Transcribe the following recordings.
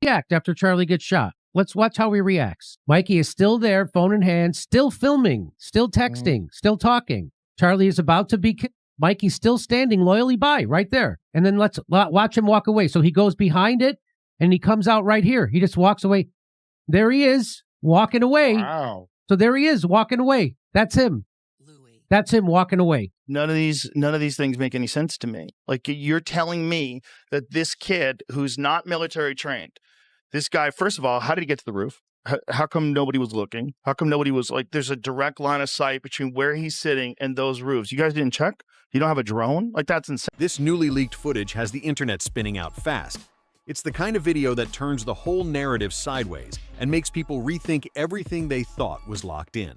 react after Charlie gets shot. Let's watch how he reacts. Mikey is still there, phone in hand, still filming, still texting, still talking. Charlie is about to be killed. Mikey's still standing loyally by right there. And then let's watch him walk away. So he goes behind it and he comes out right here. He just walks away. There he is walking away. Wow. So there he is walking away. That's him. That's him walking away. None of these things make any sense to me. Like, you're telling me that this kid who's not military trained, this guy, first of all, how did he get to the roof? How come nobody was looking? How come nobody was like, there's a direct line of sight between where he's sitting and those roofs? You guys didn't check? You don't have a drone? Like, that's insane. This newly leaked footage has the internet spinning out fast. It's the kind of video that turns the whole narrative sideways and makes people rethink everything they thought was locked in.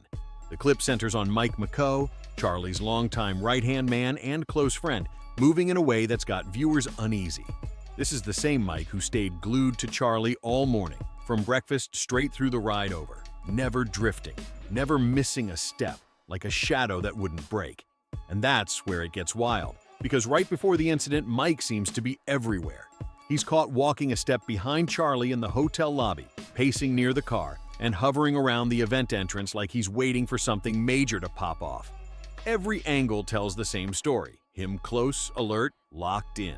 The clip centers on Mike McCoy, Charlie's longtime right-hand man and close friend, moving in a way that's got viewers uneasy. This is the same Mike who stayed glued to Charlie all morning, from breakfast straight through the ride over, never drifting, never missing a step, like a shadow that wouldn't break. And that's where it gets wild, because right before the incident, Mike seems to be everywhere. He's caught walking a step behind Charlie in the hotel lobby, pacing near the car, and hovering around the event entrance like he's waiting for something major to pop off. Every angle tells the same story, him close, alert, locked in.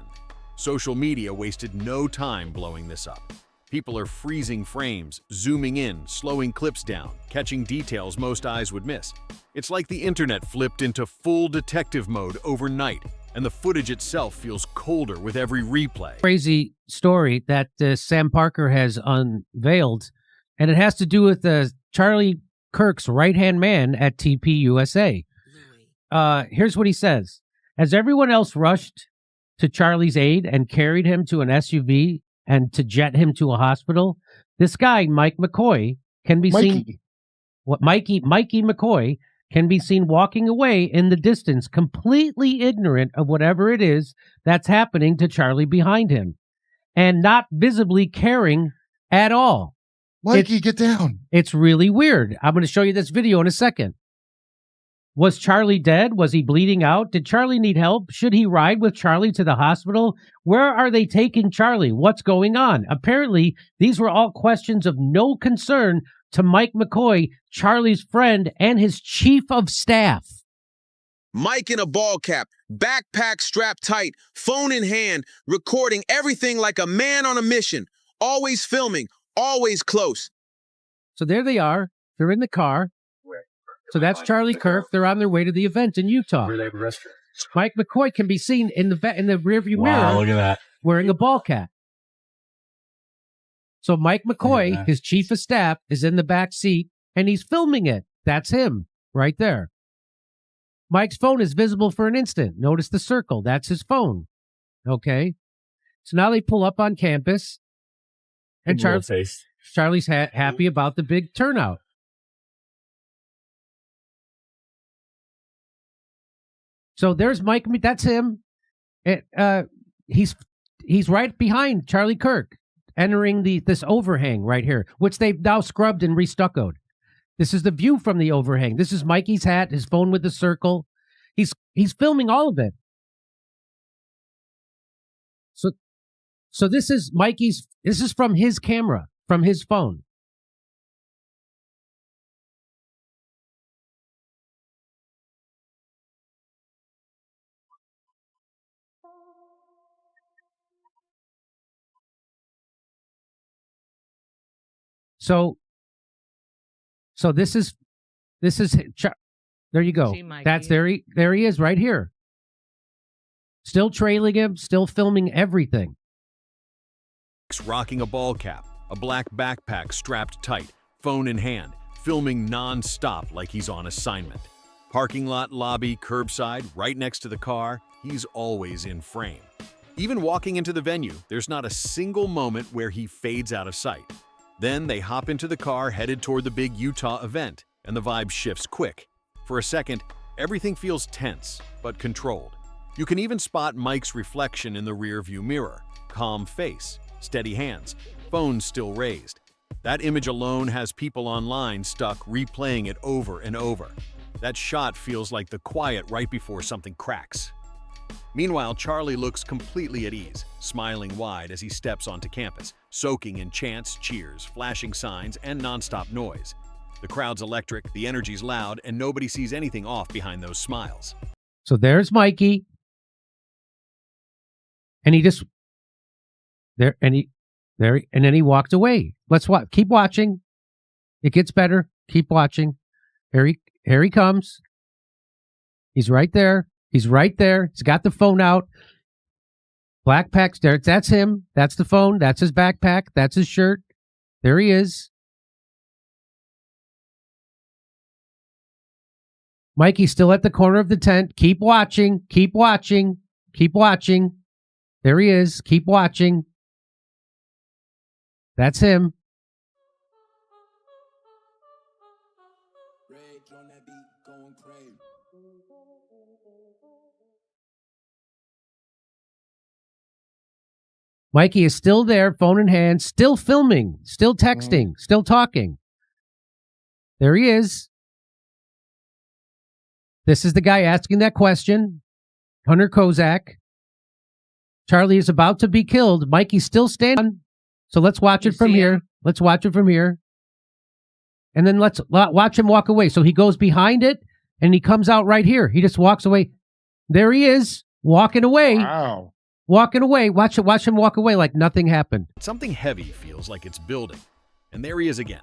Social media wasted no time blowing this up. People are freezing frames, zooming in, slowing clips down, catching details most eyes would miss. It's like the internet flipped into full detective mode overnight, and the footage itself feels colder with every replay. Crazy story that Sam Parker has unveiled, and it has to do with Charlie Kirk's right-hand man at TP USA. Here's what he says. As everyone else rushed to Charlie's aid and carried him to an SUV and to jet him to a hospital, this guy, Mike McCoy, can be seen... Mikey McCoy can be seen walking away in the distance, completely ignorant of whatever it is that's happening to Charlie behind him, and not visibly caring at all. Mikey, get down. It's really weird. I'm going to show you this video in a second. Was Charlie dead? Was he bleeding out? Did Charlie need help? Should he ride with Charlie to the hospital? Where are they taking Charlie? What's going on? Apparently, these were all questions of no concern to Mike McCoy, Charlie's friend and his chief of staff. Mike in a ball cap, backpack strapped tight, phone in hand, recording everything like a man on a mission, always filming, always close. So there they are. They're in the car. So that's Charlie Kirk. They're on their way to the event in Utah. Mike McCoy can be seen in the rearview mirror. Look at that. Wearing a ball cap. So Mike McCoy, his chief of staff, is in the back seat, and he's filming it. That's him right there. Mike's phone is visible for an instant. Notice the circle. That's his phone. Okay. So now they pull up on campus, and Charlie's happy about the big turnout. So there's Mike. That's him. He's right behind Charlie Kirk, entering this overhang right here, which they've now scrubbed and restuccoed. This is the view from the overhang. This is Mikey's hat, his phone with the circle. He's filming all of it. So this is Mikey's. This is from his camera, from his phone. So this is there you go. That's there he is right here. Still trailing him, still filming everything. Rocking a ball cap, a black backpack strapped tight, phone in hand, filming non-stop like he's on assignment. Parking lot, lobby, curbside, right next to the car, he's always in frame. Even walking into the venue, there's not a single moment where he fades out of sight. Then they hop into the car headed toward the big Utah event, and the vibe shifts quick. For a second, everything feels tense, but controlled. You can even spot Mike's reflection in the rear-view mirror. Calm face, steady hands, phone still raised. That image alone has people online stuck replaying it over and over. That shot feels like the quiet right before something cracks. Meanwhile, Charlie looks completely at ease, smiling wide as he steps onto campus, soaking in chants, cheers, flashing signs, and nonstop noise. The crowd's electric, the energy's loud, and nobody sees anything off behind those smiles. So there's Mikey. And he just and then he walked away. Let's watch. Keep watching. It gets better. Keep watching. Here he comes. He's right there. He's right there. He's got the phone out. Black pack's there. That's him. That's the phone. That's his backpack. That's his shirt. There he is. Mikey's still at the corner of the tent. Keep watching. Keep watching. Keep watching. There he is. Keep watching. That's him. Mikey is still there, phone in hand, still filming, still texting, still talking. There he is. This is the guy asking that question, Hunter Kozak. Charlie is about to be killed. Mikey's still standing. So let's watch it from here. Let's watch it from here. And then let's watch him walk away. So he goes behind it and he comes out right here. He just walks away. There he is, walking away. Wow. Walking away. Watch him walk away like nothing happened. Something heavy feels like it's building. And there he is again.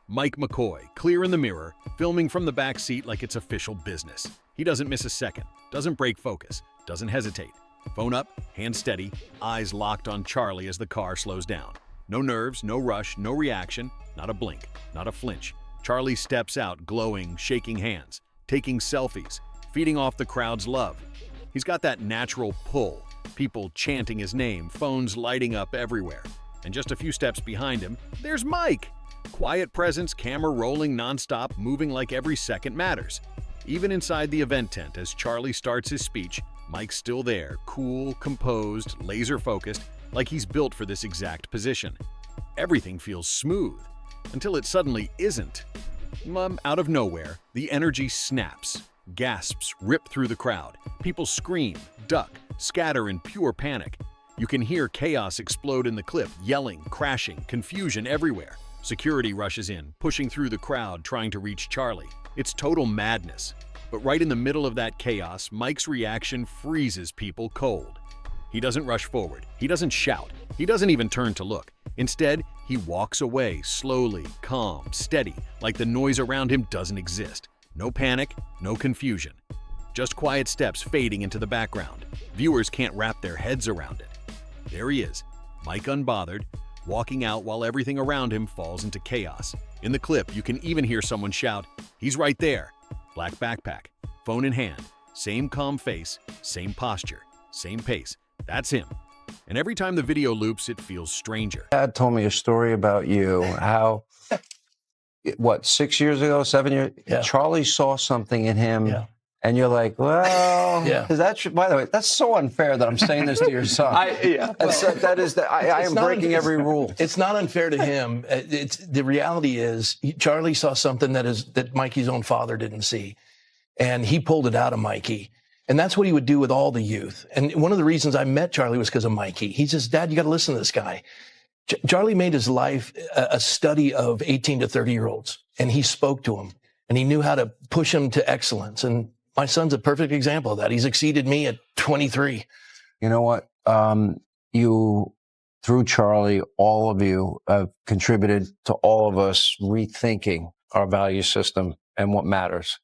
Mike McCoy, clear in the mirror, filming from the back seat like it's official business. He doesn't miss a second, doesn't break focus, doesn't hesitate. Phone up, hand steady, eyes locked on Charlie as the car slows down. No nerves, no rush, no reaction, not a blink, not a flinch. Charlie steps out, glowing, shaking hands, taking selfies, feeding off the crowd's love. He's got that natural pull, people chanting his name, phones lighting up everywhere. And just a few steps behind him, there's Mike. Quiet presence, camera rolling nonstop, moving like every second matters. Even inside the event tent, as Charlie starts his speech, Mike's still there, cool, composed, laser-focused, like he's built for this exact position. Everything feels smooth, until it suddenly isn't. Out of nowhere, the energy snaps. Gasps rip through the crowd. People scream, duck, scatter in pure panic. You can hear chaos explode in the clip, yelling, crashing, confusion everywhere. Security rushes in, pushing through the crowd, trying to reach Charlie. It's total madness. But right in the middle of that chaos, Mike's reaction freezes people cold. He doesn't rush forward. He doesn't shout. He doesn't even turn to look. Instead, he walks away, slowly, calm, steady, like the noise around him doesn't exist. No panic, no confusion. Just quiet steps fading into the background. Viewers can't wrap their heads around it. There he is, Mike unbothered, walking out while everything around him falls into chaos. In the clip, you can even hear someone shout, "He's right there." Black backpack, phone in hand, same calm face, same posture, same pace. That's him. And every time the video loops, it feels stranger. Dad told me a story about you, how, 6 years ago, 7 years, Yeah. Charlie saw something in him, Yeah. and you're like, well, Yeah. is that true? By the way, that's so unfair that I'm saying this to your son. I am not breaking unfair. every rule. It's not unfair to him. It's the reality is Charlie saw something that Mikey's own father didn't see, and he pulled it out of Mikey. And that's what he would do with all the youth. And one of the reasons I met Charlie was because of Mikey. He says, "Dad, you got to listen to this guy." Charlie made his life a study of 18 to 30-year-olds, and he spoke to them, and he knew how to push them to excellence. And my son's a perfect example of that. He's exceeded me at 23. You know what? You, through Charlie, all of you have contributed to all of us rethinking our value system and what matters.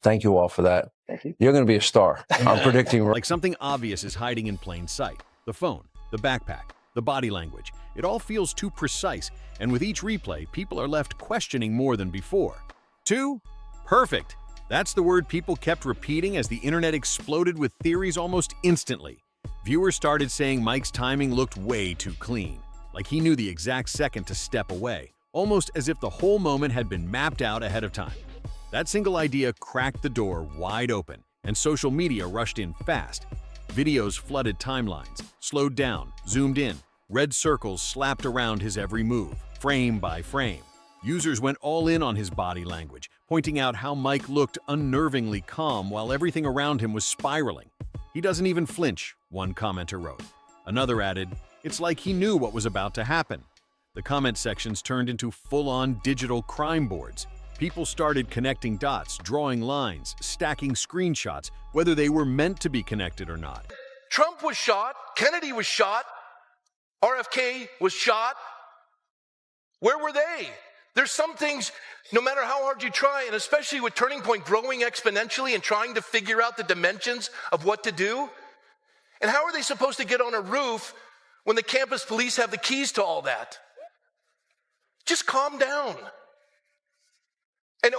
Thank you all for that. Thank you. You're going to be a star. I'm predicting. Like something obvious is hiding in plain sight. The phone, the backpack, the body language. It all feels too precise, and with each replay, people are left questioning more than before. 2. Perfect. That's the word people kept repeating as the internet exploded with theories almost instantly. Viewers started saying Mike's timing looked way too clean, like he knew the exact second to step away, almost as if the whole moment had been mapped out ahead of time. That single idea cracked the door wide open, and social media rushed in fast. Videos flooded timelines, slowed down, zoomed in, red circles slapped around his every move, frame by frame. Users went all in on his body language, pointing out how Mike looked unnervingly calm while everything around him was spiraling. "He doesn't even flinch," one commenter wrote. Another added, It's like he knew what was about to happen. The comment sections turned into full-on digital crime boards. People started connecting dots, drawing lines, stacking screenshots, whether they were meant to be connected or not. Trump was shot. Kennedy was shot. RFK was shot. Where were they? There's some things, no matter how hard you try, and especially with Turning Point growing exponentially and trying to figure out the dimensions of what to do. And how are they supposed to get on a roof when the campus police have the keys to all that? Just calm down. And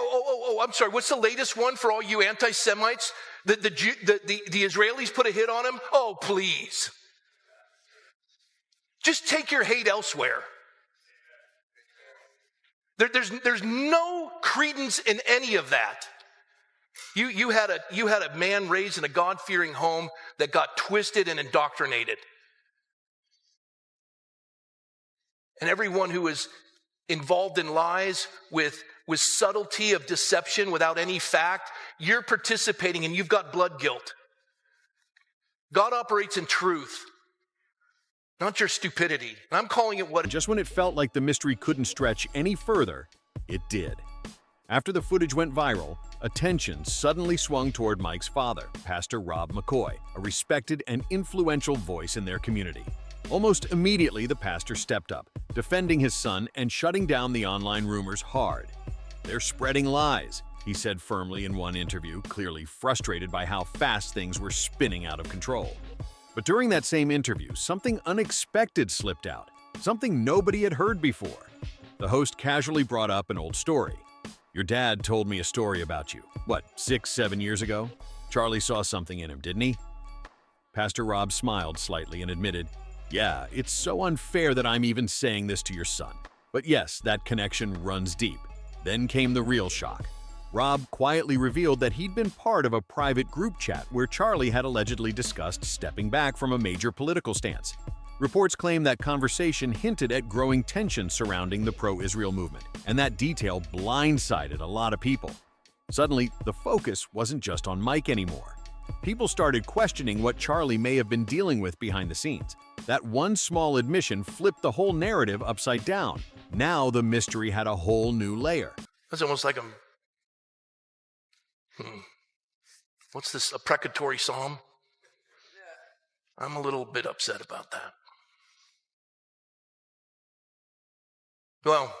I'm sorry, what's the latest one for all you anti-Semites? The Israelis put a hit on him? Oh, please. Just take your hate elsewhere. There's no credence in any of that. You had a man raised in a God-fearing home that got twisted and indoctrinated. And everyone who is involved in lies with subtlety of deception without any fact, you're participating and you've got blood guilt. God operates in truth, not your stupidity. And I'm calling it what. Just when it felt like the mystery couldn't stretch any further, it did. After the footage went viral, attention suddenly swung toward Mike's father, Pastor Rob McCoy, a respected and influential voice in their community. Almost immediately, the pastor stepped up, defending his son and shutting down the online rumors hard. "They're spreading lies," he said firmly in one interview, clearly frustrated by how fast things were spinning out of control. But during that same interview, something unexpected slipped out, something nobody had heard before. The host casually brought up an old story. "Your dad told me a story about you. What, 6, 7 years ago? Charlie saw something in him, didn't he?" Pastor Rob smiled slightly and admitted, "Yeah, it's so unfair that I'm even saying this to your son. But yes, that connection runs deep." Then came the real shock. Rob quietly revealed that he'd been part of a private group chat where Charlie had allegedly discussed stepping back from a major political stance. Reports claim that conversation hinted at growing tension surrounding the pro-Israel movement, and that detail blindsided a lot of people. Suddenly, the focus wasn't just on Mike anymore. People started questioning what Charlie may have been dealing with behind the scenes. That one small admission flipped the whole narrative upside down. Now the mystery had a whole new layer. It's almost like what's this, a precatory psalm? I'm a little bit upset about that. Well,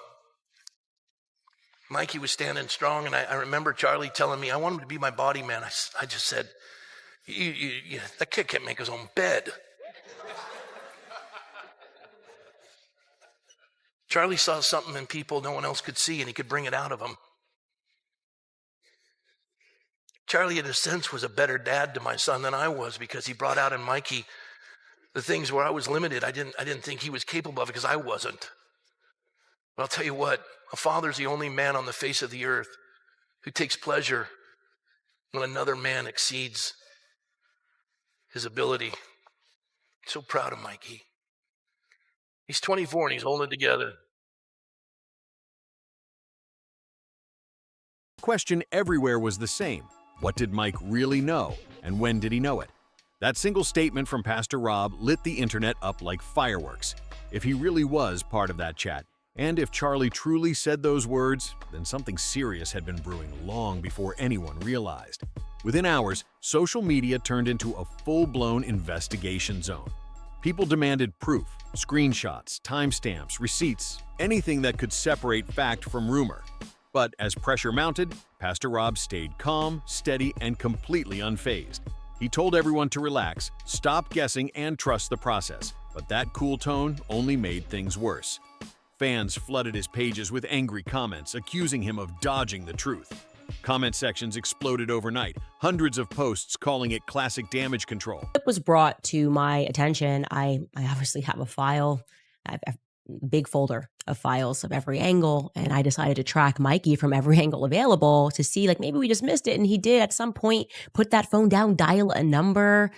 Mikey was standing strong, and I remember Charlie telling me, I want him to be my body man. I just said, that kid can't make his own bed. Charlie saw something in people no one else could see, and he could bring it out of them. Charlie, in a sense, was a better dad to my son than I was, because he brought out in Mikey the things where I was limited. I didn't think he was capable of it because I wasn't. But I'll tell you what, a father's the only man on the face of the earth who takes pleasure when another man exceeds his ability. I'm so proud of Mikey. He's 24 and he's holding it together. The question everywhere was the same. What did Mike really know, and when did he know it? That single statement from Pastor Rob lit the internet up like fireworks. If he really was part of that chat, and if Charlie truly said those words, then something serious had been brewing long before anyone realized. Within hours, social media turned into a full-blown investigation zone. People demanded proof, screenshots, timestamps, receipts, anything that could separate fact from rumor. But as pressure mounted, Pastor Rob stayed calm, steady, and completely unfazed. He told everyone to relax, stop guessing, and trust the process. But that cool tone only made things worse. Fans flooded his pages with angry comments, accusing him of dodging the truth. Comment sections exploded overnight, hundreds of posts calling it classic damage control. It was brought to my attention. I obviously have a file, a big folder of files of every angle, and I decided to track Mikey from every angle available to see, like, maybe we just missed it. And he did at some point put that phone down, dial a number,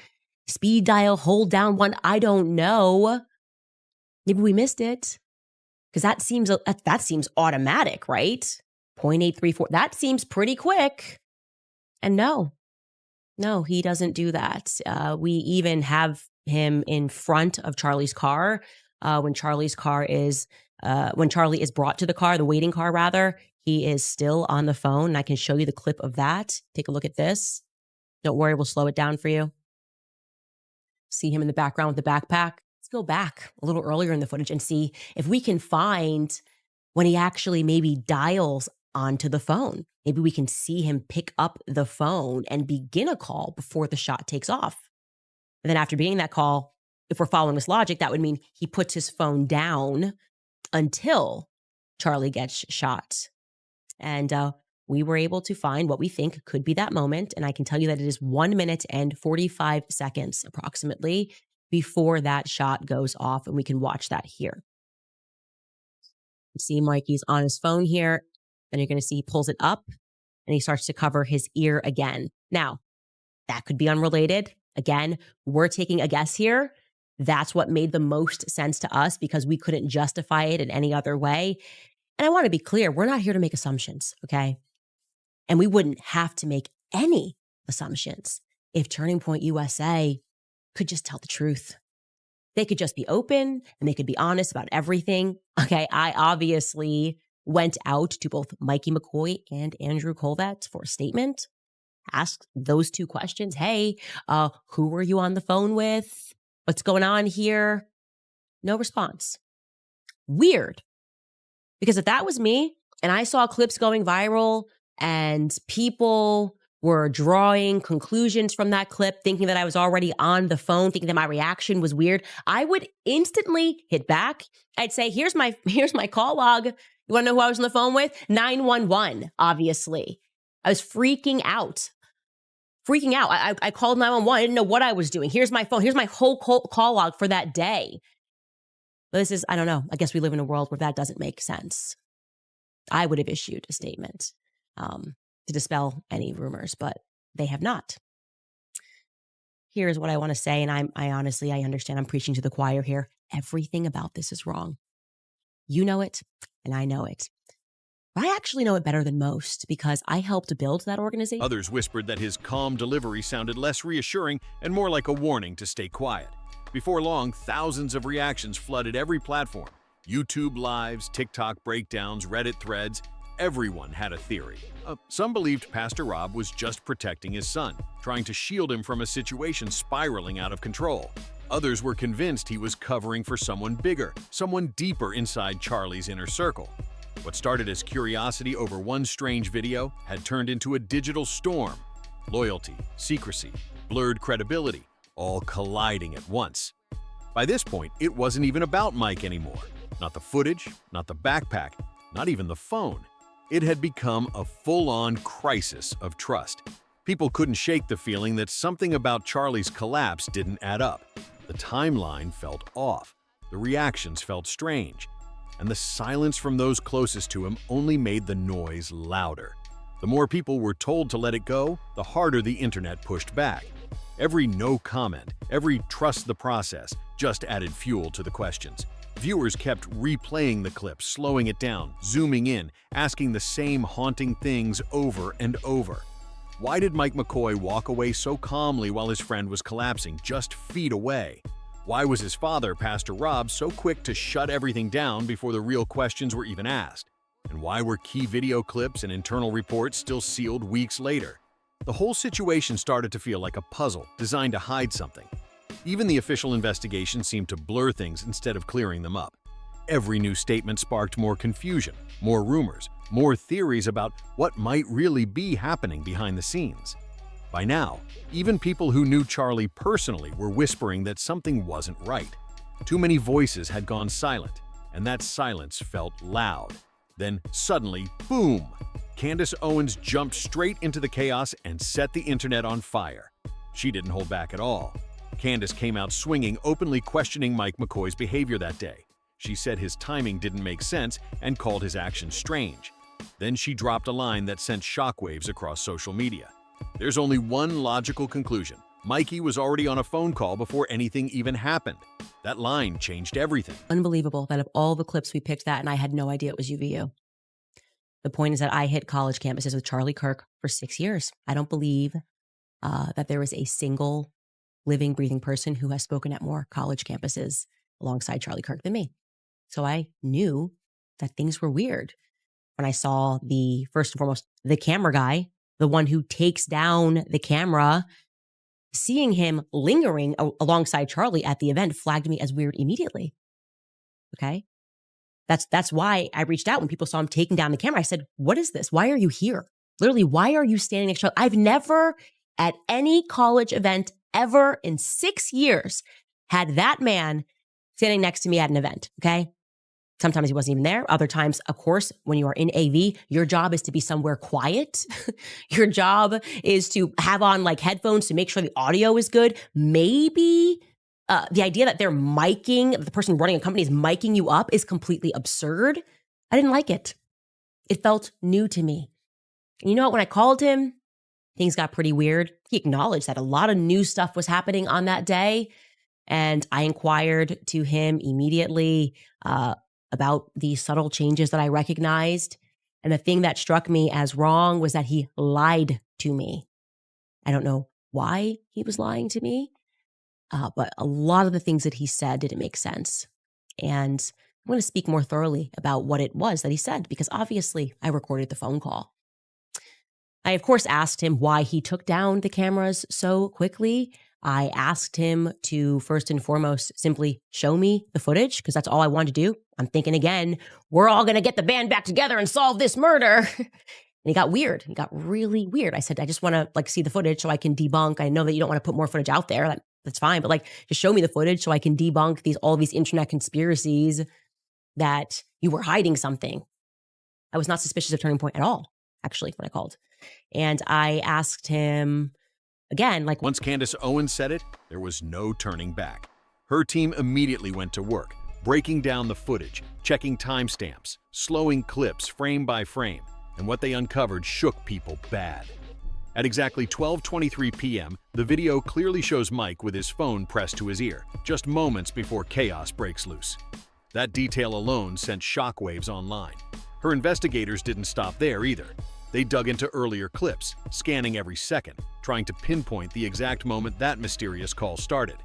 speed dial, hold down one. I don't know. Maybe we missed it. Because that seems automatic, right? 0.834. That seems pretty quick. And no, he doesn't do that. We even have him in front of Charlie's car. When Charlie is brought to the car, the waiting car rather, he is still on the phone. And I can show you the clip of that. Take a look at this. Don't worry, we'll slow it down for you. See him in the background with the backpack. Let's go back a little earlier in the footage and see if we can find when he actually maybe dials onto the phone. Maybe we can see him pick up the phone and begin a call before the shot takes off. And then after beginning that call, if we're following this logic, that would mean he puts his phone down until Charlie gets shot. And we were able to find what we think could be that moment. And I can tell you that it is 1 minute and 45 seconds approximately before that shot goes off. And we can watch that here. You see Mikey's on his phone here. And you're going to see he pulls it up and he starts to cover his ear again. Now, that could be unrelated. Again, we're taking a guess here. That's what made the most sense to us because we couldn't justify it in any other way. And I want to be clear, we're not here to make assumptions, okay? And we wouldn't have to make any assumptions if Turning Point USA could just tell the truth. They could just be open and they could be honest about everything. Okay, I obviously went out to both Mikey McCoy and Andrew Colvett for a statement, asked those two questions. Hey, who were you on the phone with? What's going on here? No response. Weird. Because if that was me and I saw clips going viral and people were drawing conclusions from that clip, thinking that I was already on the phone, thinking that my reaction was weird, I would instantly hit back. I'd say, here's my call log. You want to know who I was on the phone with? 911, obviously. I was freaking out. I called 911. I didn't know what I was doing. Here's my phone. Here's my whole call log for that day. But this is, I don't know. I guess we live in a world where that doesn't make sense. I would have issued a statement to dispel any rumors, but they have not. Here's what I want to say, and I honestly, I understand I'm preaching to the choir here. Everything about this is wrong. You know it, and I know it. I actually know it better than most because I helped build that organization. Others whispered that his calm delivery sounded less reassuring and more like a warning to stay quiet. Before long, thousands of reactions flooded every platform. YouTube lives, TikTok breakdowns, Reddit threads. Everyone had a theory. Some believed Pastor Rob was just protecting his son, trying to shield him from a situation spiraling out of control. Others were convinced he was covering for someone bigger, someone deeper inside Charlie's inner circle. What started as curiosity over one strange video had turned into a digital storm. Loyalty, secrecy, blurred credibility, all colliding at once. By this point, it wasn't even about Mike anymore. Not the footage, not the backpack, not even the phone. It had become a full-on crisis of trust. People couldn't shake the feeling that something about Charlie's collapse didn't add up. The timeline felt off. The reactions felt strange. And the silence from those closest to him only made the noise louder. The more people were told to let it go, the harder the internet pushed back. Every no comment, every trust the process, just added fuel to the questions. Viewers kept replaying the clip, slowing it down, zooming in, asking the same haunting things over and over. Why did Mike McCoy walk away so calmly while his friend was collapsing just feet away? Why was his father, Pastor Rob, so quick to shut everything down before the real questions were even asked? And why were key video clips and internal reports still sealed weeks later? The whole situation started to feel like a puzzle designed to hide something. Even the official investigation seemed to blur things instead of clearing them up. Every new statement sparked more confusion, more rumors, more theories about what might really be happening behind the scenes. By now, even people who knew Charlie personally were whispering that something wasn't right. Too many voices had gone silent, and that silence felt loud. Then suddenly, boom! Candace Owens jumped straight into the chaos and set the internet on fire. She didn't hold back at all. Candace came out swinging, openly questioning Mike McCoy's behavior that day. She said his timing didn't make sense and called his actions strange. Then she dropped a line that sent shockwaves across social media. There's only one logical conclusion. Mikey was already on a phone call before anything even happened. That line changed everything. Unbelievable that of all the clips we picked that, and I had no idea it was UVU. The point is that I hit college campuses with Charlie Kirk for 6 years. I don't believe that there was a single living, breathing person who has spoken at more college campuses alongside Charlie Kirk than me. So I knew that things were weird when I saw first and foremost, the camera guy, the one who takes down the camera. Seeing him lingering alongside Charlie at the event flagged me as weird immediately. Okay. That's why I reached out when people saw him taking down the camera. I said, what is this? Why are you here? Literally, why are you standing next to Charlie? I've never at any college event ever in 6 years had that man standing next to me at an event. Okay. Sometimes he wasn't even there. Other times, of course, when you are in AV, your job is to be somewhere quiet. Your job is to have on like headphones to make sure the audio is good. Maybe the idea that they're miking, the person running a company is miking you up is completely absurd. I didn't like it. It felt new to me. And you know what? When I called him, things got pretty weird. He acknowledged that a lot of new stuff was happening on that day. And I inquired to him immediately about the subtle changes that I recognized. And the thing that struck me as wrong was that he lied to me. I don't know why he was lying to me, but a lot of the things that he said didn't make sense. And I'm going to speak more thoroughly about what it was that he said, because obviously I recorded the phone call. I, of course, asked him why he took down the cameras so quickly. I asked him to, first and foremost, simply show me the footage, because that's all I wanted to do. I'm thinking again, we're all going to get the band back together and solve this murder. And he got weird. He got really weird. I said, I just want to see the footage so I can debunk. I know that you don't want to put more footage out there. That's fine. But just show me the footage so I can debunk all these internet conspiracies that you were hiding something. I was not suspicious of Turning Point at all, actually, when I called. And I asked him again, once Candace Owens said it, there was no turning back. Her team immediately went to work, breaking down the footage, checking timestamps, slowing clips frame by frame, and what they uncovered shook people bad. At exactly 12:23 p.m., the video clearly shows Mike with his phone pressed to his ear, just moments before chaos breaks loose. That detail alone sent shockwaves online. Her investigators didn't stop there either. They dug into earlier clips, scanning every second, trying to pinpoint the exact moment that mysterious call started.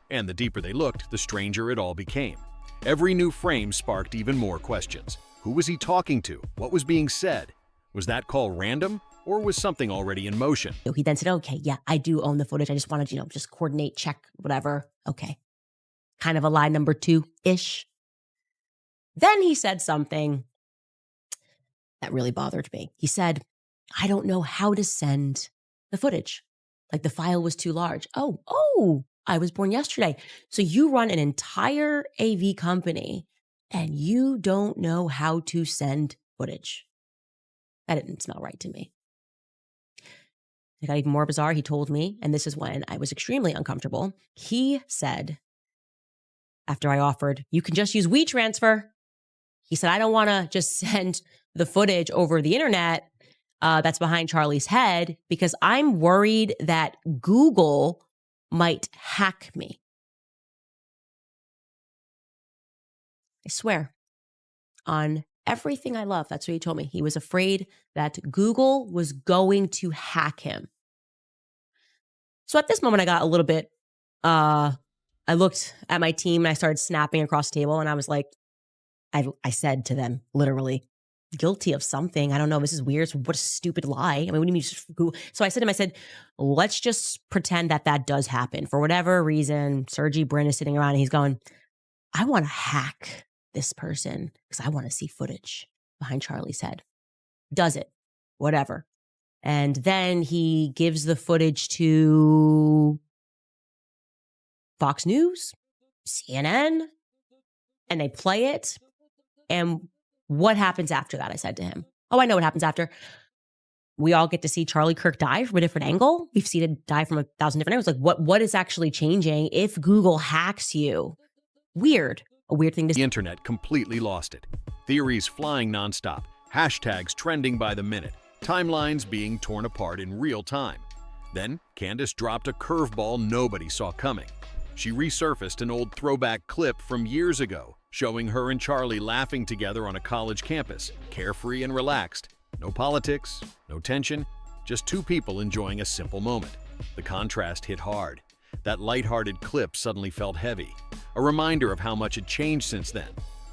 And the deeper they looked, the stranger it all became. Every new frame sparked even more questions. Who was he talking to? What was being said? Was that call random, or was something already in motion? He then said, okay, yeah, I do own the footage. I just wanted, just coordinate, check, whatever. Okay. Kind of a lie number 2-ish. Then he said something that really bothered me. He said, I don't know how to send the footage. The file was too large. Oh, I was born yesterday. So you run an entire AV company and you don't know how to send footage. That didn't smell right to me. It got even more bizarre. He told me, and this is when I was extremely uncomfortable. He said, after I offered, you can just use WeTransfer. He said, I don't want to just send the footage over the internet that's behind Charlie's head because I'm worried that Google might hack me. I swear on everything I love, that's what he told me. He was afraid that Google was going to hack him. So at this moment, I got a little bit, I looked at my team and I started snapping across the table and I was like, I said to them, literally, guilty of something. I don't know. This is weird. What a stupid lie. I mean, what do you mean? So I said to him, let's just pretend that does happen. For whatever reason, Sergey Brin is sitting around and he's going, I want to hack this person because I want to see footage behind Charlie's head. Does it? Whatever. And then he gives the footage to Fox News, CNN, and they play it. And what happens after that? I said to him, oh, I know what happens after. We all get to see Charlie Kirk die from a different angle. We've seen it die from 1,000 different angles. What is actually changing if Google hacks you? Weird. A weird thing to say. The internet completely lost it. Theories flying nonstop, hashtags trending by the minute, timelines being torn apart in real time. Then Candace dropped a curveball nobody saw coming. She resurfaced an old throwback clip from years ago, showing her and Charlie laughing together on a college campus, carefree and relaxed. No politics, no tension, just two people enjoying a simple moment. The contrast hit hard. That lighthearted clip suddenly felt heavy, a reminder of how much had changed since then.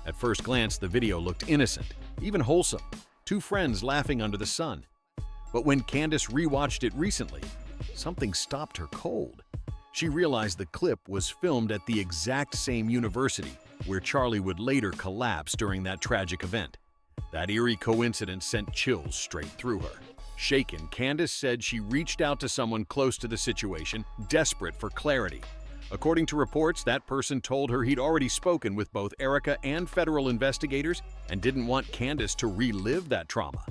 At first glance, the video looked innocent, even wholesome, two friends laughing under the sun. But when Candace rewatched it recently, something stopped her cold. She realized the clip was filmed at the exact same university where Charlie would later collapse during that tragic event. That eerie coincidence sent chills straight through her. Shaken, Candace said she reached out to someone close to the situation, desperate for clarity. According to reports, that person told her he'd already spoken with both Erica and federal investigators and didn't want Candace to relive that trauma.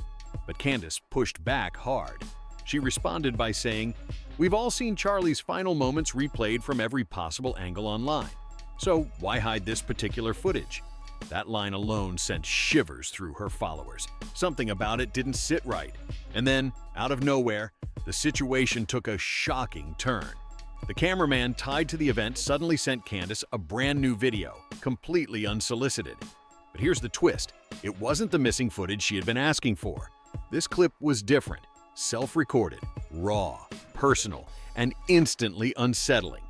But Candace pushed back hard. She responded by saying, "We've all seen Charlie's final moments replayed from every possible angle online. So why hide this particular footage?" That line alone sent shivers through her followers. Something about it didn't sit right. And then, out of nowhere, the situation took a shocking turn. The cameraman tied to the event suddenly sent Candace a brand new video, completely unsolicited. But here's the twist. It wasn't the missing footage she had been asking for. This clip was different, self-recorded, raw, personal, and instantly unsettling.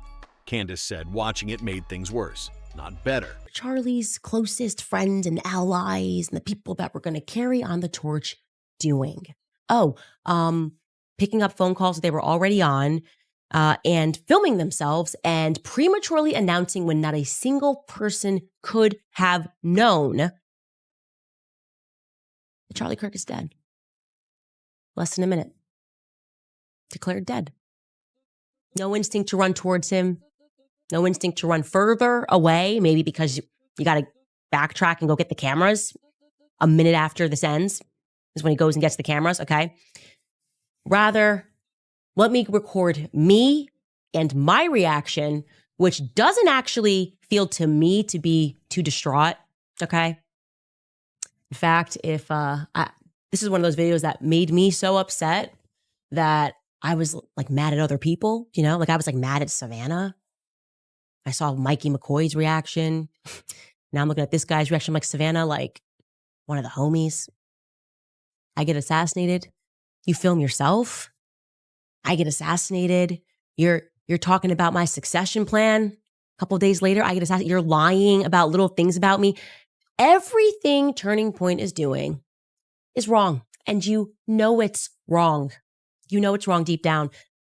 Candace said watching it made things worse, not better. Charlie's closest friends and allies and the people that were going to carry on the torch doing? Picking up phone calls they were already on, and filming themselves and prematurely announcing when not a single person could have known that Charlie Kirk is dead. Less than a minute. Declared dead. No instinct to run towards him. No instinct to run further away, maybe because you got to backtrack and go get the cameras a minute after this ends is when he goes and gets the cameras, okay? Rather, let me record me and my reaction, which doesn't actually feel to me to be too distraught, okay? In fact, if this is one of those videos that made me so upset that I was like mad at other people, you know? Like I was like mad at Savannah. I saw Mikey McCoy's reaction. Now I'm looking at this guy's reaction. I'm like, Savannah, like one of the homies. I get assassinated. You film yourself. I get assassinated. You're talking about my succession plan. A couple of days later, I get assassinated. You're lying about little things about me. Everything Turning Point is doing is wrong. And you know it's wrong. You know it's wrong deep down.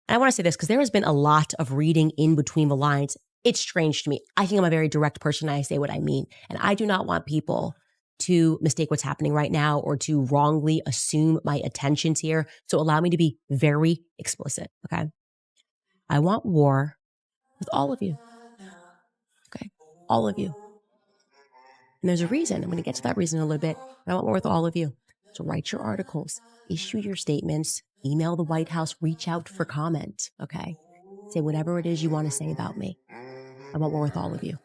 And I want to say this because there has been a lot of reading in between the lines. It's strange to me. I think I'm a very direct person. I say what I mean. And I do not want people to mistake what's happening right now or to wrongly assume my intentions here. So allow me to be very explicit, okay? I want war with all of you, okay? All of you. And there's a reason. I'm going to get to that reason in a little bit. But I want war with all of you. So write your articles, issue your statements, email the White House, reach out for comment, okay? Say whatever it is you want to say about me. I want war with all of you.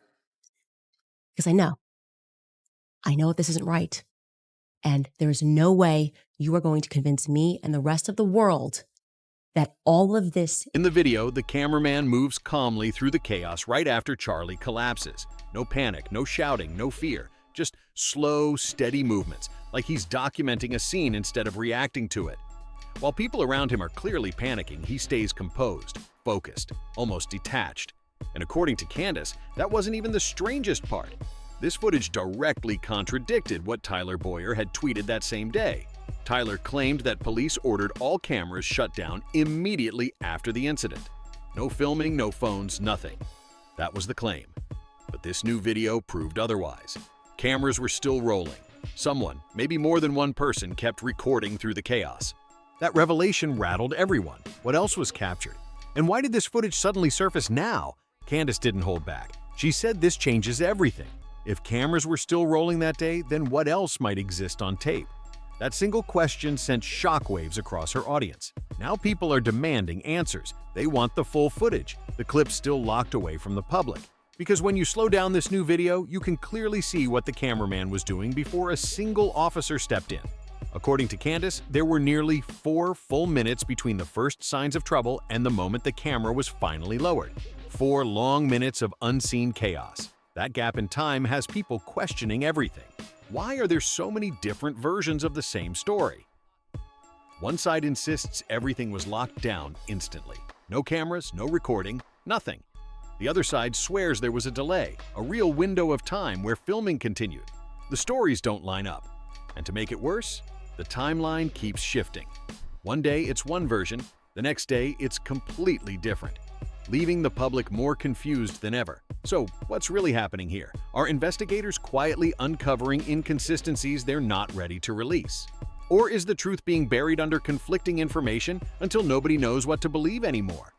Because I know that this isn't right. And there's no way you are going to convince me and the rest of the world that all of this... In the video, the cameraman moves calmly through the chaos right after Charlie collapses. No panic, no shouting, no fear. Just slow, steady movements, like he's documenting a scene instead of reacting to it. While people around him are clearly panicking, he stays composed, focused, almost detached. And according to Candace, that wasn't even the strangest part. This footage directly contradicted what Tyler Boyer had tweeted that same day. Tyler claimed that police ordered all cameras shut down immediately after the incident. No filming, no phones, nothing. That was the claim. But this new video proved otherwise. Cameras were still rolling. Someone, maybe more than one person, kept recording through the chaos. That revelation rattled everyone. What else was captured? And why did this footage suddenly surface now? Candace didn't hold back. She said this changes everything. If cameras were still rolling that day, then what else might exist on tape? That single question sent shockwaves across her audience. Now people are demanding answers. They want the full footage, the clip still locked away from the public. Because when you slow down this new video, you can clearly see what the cameraman was doing before a single officer stepped in. According to Candace, there were nearly 4 full minutes between the first signs of trouble and the moment the camera was finally lowered. 4 long minutes of unseen chaos. That gap in time has people questioning everything. Why are there so many different versions of the same story? One side insists everything was locked down instantly. No cameras, no recording, Nothing. The other side swears there was a delay, a real window of time where filming continued. The stories don't line up. And to make it worse, the timeline keeps shifting. One day it's one version, the next day it's completely different, leaving the public more confused than ever. So, what's really happening here? Are investigators quietly uncovering inconsistencies they're not ready to release? Or is the truth being buried under conflicting information until nobody knows what to believe anymore?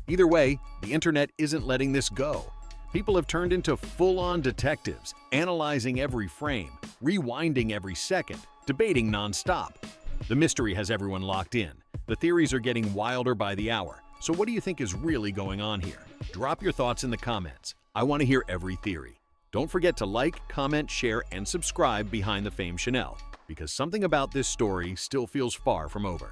Either way, the internet isn't letting this go. People have turned into full-on detectives, analyzing every frame, rewinding every second, debating non-stop. The mystery has everyone locked in. The theories are getting wilder by the hour. So what do you think is really going on here? Drop your thoughts in the comments. I want to hear every theory. Don't forget to like, comment, share, and subscribe behind the Fame Chanel, because something about this story still feels far from over.